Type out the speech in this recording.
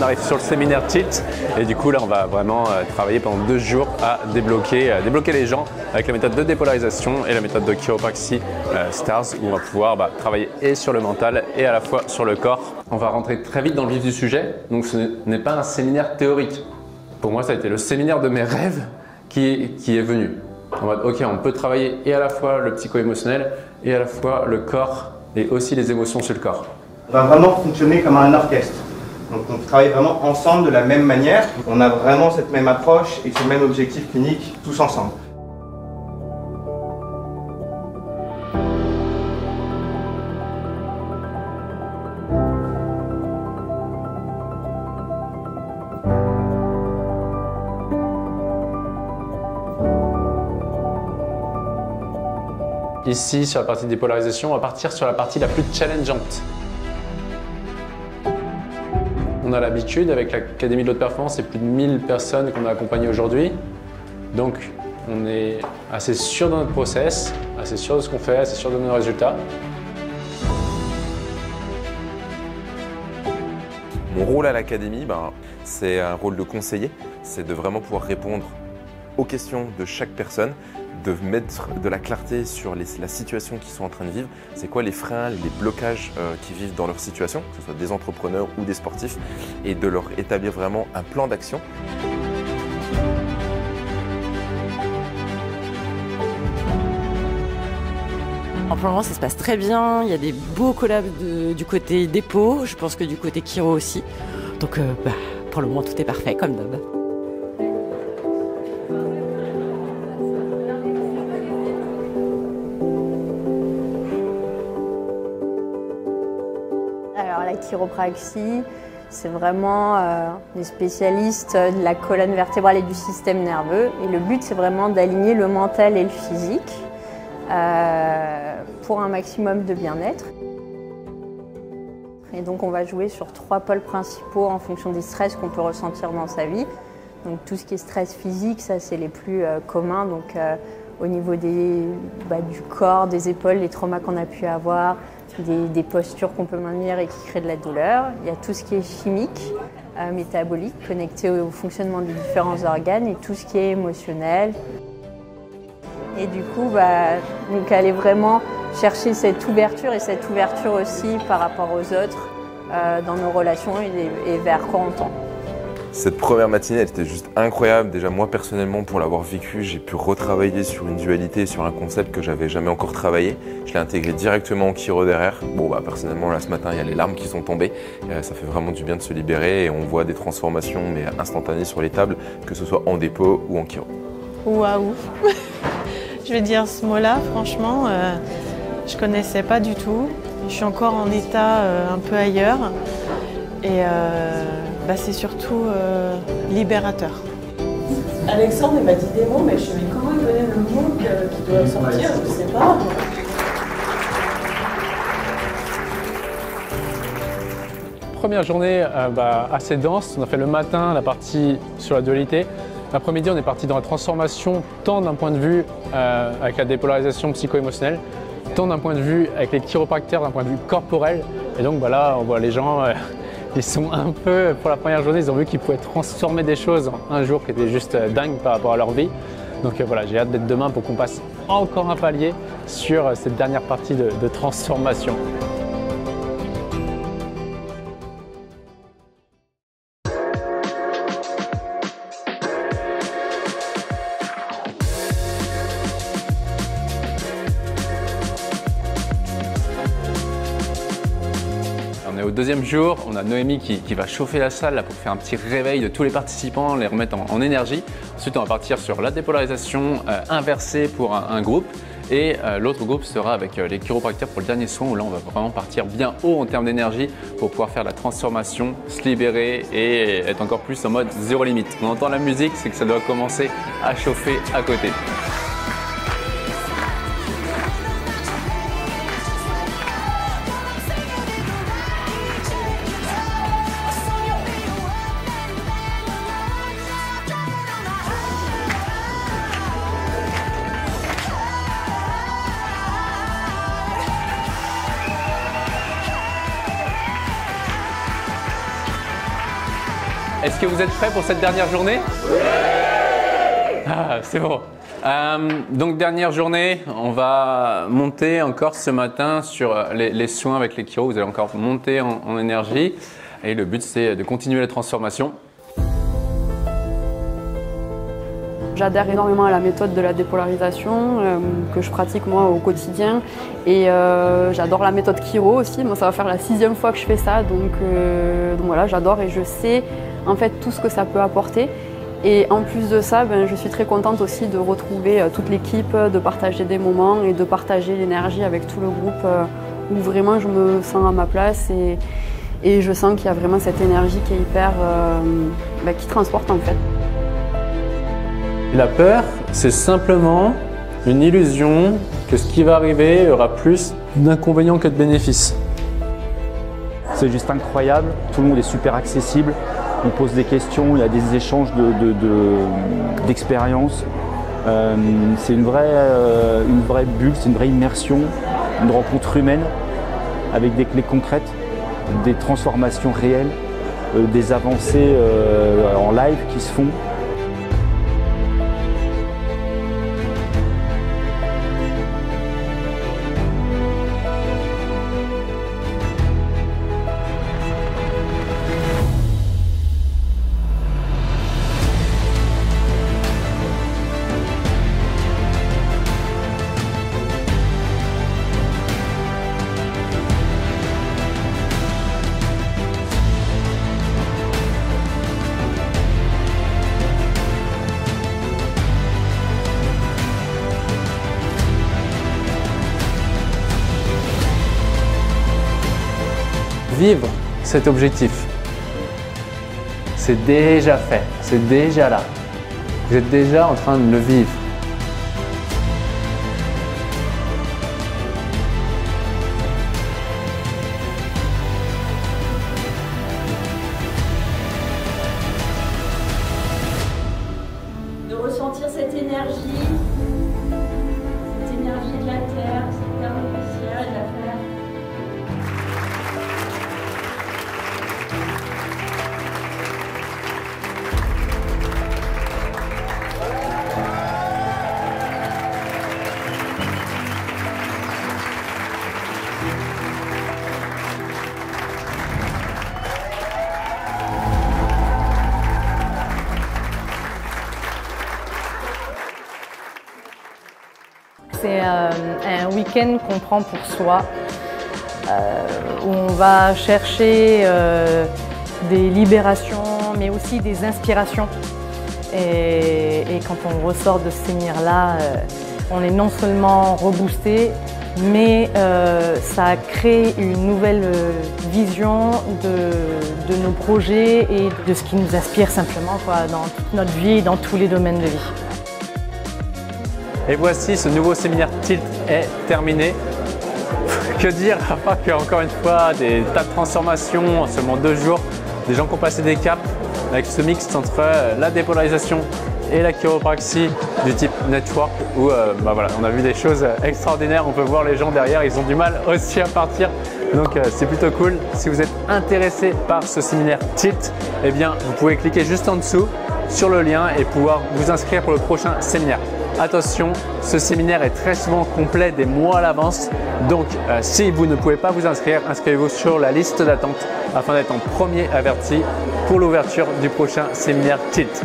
arrive sur le séminaire Tilt et du coup là on va vraiment travailler pendant 2 jours à débloquer les gens avec la méthode de dépolarisation et la méthode de chiropraxie Stars où on va pouvoir travailler et sur le mental et à la fois sur le corps. On va rentrer très vite dans le vif du sujet, donc ce n'est pas un séminaire théorique. Pour moi ça a été le séminaire de mes rêves qui est venu. En mode ok, on peut travailler et à la fois le psycho-émotionnel et à la fois le corps et aussi les émotions sur le corps. On va vraiment fonctionner comme un orchestre. Donc on travaille vraiment ensemble de la même manière. On a vraiment cette même approche et ce même objectif clinique tous ensemble. Ici, sur la partie dépolarisation, on va partir sur la partie la plus challengeante. On a l'habitude, avec l'Académie de l'Haute Performance, c'est plus de 1000 personnes qu'on a accompagnées aujourd'hui. Donc, on est assez sûr de notre process, assez sûr de ce qu'on fait, assez sûr de nos résultats. Mon rôle à l'Académie, c'est un rôle de conseiller. C'est de vraiment pouvoir répondre aux questions de chaque personne, de mettre de la clarté sur la situation qu'ils sont en train de vivre. C'est quoi les freins, les blocages qu'ils vivent dans leur situation, que ce soit des entrepreneurs ou des sportifs, et de leur établir vraiment un plan d'action. Pour le moment, ça se passe très bien. Il y a des beaux collabs du côté dépôt. Je pense que du côté chiro aussi. Donc, pour le moment, tout est parfait, comme d'hab. Alors, la chiropraxie, c'est vraiment des spécialistes de la colonne vertébrale et du système nerveux. Et le but, c'est vraiment d'aligner le mental et le physique pour un maximum de bien-être. Et donc, on va jouer sur 3 pôles principaux en fonction des stress qu'on peut ressentir dans sa vie. Donc, tout ce qui est stress physique, ça, c'est les plus communs. Donc, au niveau du corps, des épaules, les traumas qu'on a pu avoir, des postures qu'on peut maintenir et qui créent de la douleur. Il y a tout ce qui est chimique, métabolique, connecté au fonctionnement des différents organes et tout ce qui est émotionnel. Et du coup, donc aller vraiment chercher cette ouverture et cette ouverture aussi par rapport aux autres dans nos relations et vers quoi on tend. Cette première matinée, elle était juste incroyable. Déjà, moi, personnellement, pour l'avoir vécu, j'ai pu retravailler sur une dualité, sur un concept que j'avais jamais encore travaillé. Je l'ai intégré directement au chiro derrière. Bon, personnellement, là, ce matin, il y a les larmes qui sont tombées. Ça fait vraiment du bien de se libérer et on voit des transformations, mais instantanées sur les tables, que ce soit en dépôt ou en chiro. Waouh! Je vais dire ce mot-là, franchement, je connaissais pas du tout. Je suis encore en état un peu ailleurs. Et c'est surtout libérateur. Alexandre m'a dit des mots, mais je sais comment il connaît le mot qui doit sortir, je sais pas. Première journée assez dense. On a fait le matin la partie sur la dualité. L'après-midi, on est parti dans la transformation tant d'un point de vue avec la dépolarisation psycho-émotionnelle, tant d'un point de vue avec les chiropracteurs, d'un point de vue corporel. Et donc là, on voit les gens, ils sont un peu, pour la première journée, ils ont vu qu'ils pouvaient transformer des choses en un jour qui était juste dingue par rapport à leur vie. Donc voilà, j'ai hâte d'être demain pour qu'on passe encore un palier sur cette dernière partie de transformation. On est au deuxième jour, on a Noémie qui va chauffer la salle pour faire un petit réveil de tous les participants, les remettre en énergie. Ensuite, on va partir sur la dépolarisation inversée pour un groupe. Et l'autre groupe sera avec les chiropracteurs pour le dernier soin où là on va vraiment partir bien haut en termes d'énergie pour pouvoir faire la transformation, se libérer et être encore plus en mode zéro limite. On entend la musique, c'est que ça doit commencer à chauffer à côté. Est-ce que vous êtes prêts pour cette dernière journée? Ah, c'est bon. Donc dernière journée, on va monter encore ce matin sur les soins avec les chiro. Vous allez encore monter en énergie et le but c'est de continuer la transformation. J'adhère énormément à la méthode de la dépolarisation que je pratique moi au quotidien et j'adore la méthode chiro aussi. Moi, ça va faire la 6e fois que je fais ça, donc voilà, j'adore et je sais en fait tout ce que ça peut apporter. Et en plus de ça, je suis très contente aussi de retrouver toute l'équipe, de partager des moments et de partager l'énergie avec tout le groupe où vraiment je me sens à ma place et je sens qu'il y a vraiment cette énergie qui est hyper, qui transporte en fait. La peur, c'est simplement une illusion que ce qui va arriver aura plus d'inconvénients que de bénéfices. C'est juste incroyable, tout le monde est super accessible. On pose des questions, il y a des échanges d'expériences. C'est une vraie bulle, c'est une vraie immersion, une rencontre humaine avec des clés concrètes, des transformations réelles, des avancées en live qui se font. Vivre cet objectif, c'est déjà fait, c'est déjà là. Vous êtes déjà en train de le vivre. De ressentir cette énergie de la terre, cette terre poussière et de la terre. C'est un week-end qu'on prend pour soi, où on va chercher des libérations, mais aussi des inspirations. Et quand on ressort de ce séminaire-là, on est non seulement reboosté, mais ça crée une nouvelle vision de nos projets et de ce qui nous inspire simplement dans toute notre vie et dans tous les domaines de vie. Et voici, ce nouveau séminaire Tilt est terminé. Que dire à part qu'encore une fois, des tas de transformations en seulement 2 jours, des gens qui ont passé des caps avec ce mix entre la dépolarisation et la chiropraxie du type network où voilà, on a vu des choses extraordinaires. On peut voir les gens derrière, ils ont du mal aussi à partir. Donc c'est plutôt cool. Si vous êtes intéressé par ce séminaire Tilt, eh bien vous pouvez cliquer juste en dessous sur le lien et pouvoir vous inscrire pour le prochain séminaire. Attention, ce séminaire est très souvent complet des mois à l'avance, donc si vous ne pouvez pas vous inscrire, inscrivez-vous sur la liste d'attente afin d'être en premier averti pour l'ouverture du prochain séminaire Tilt.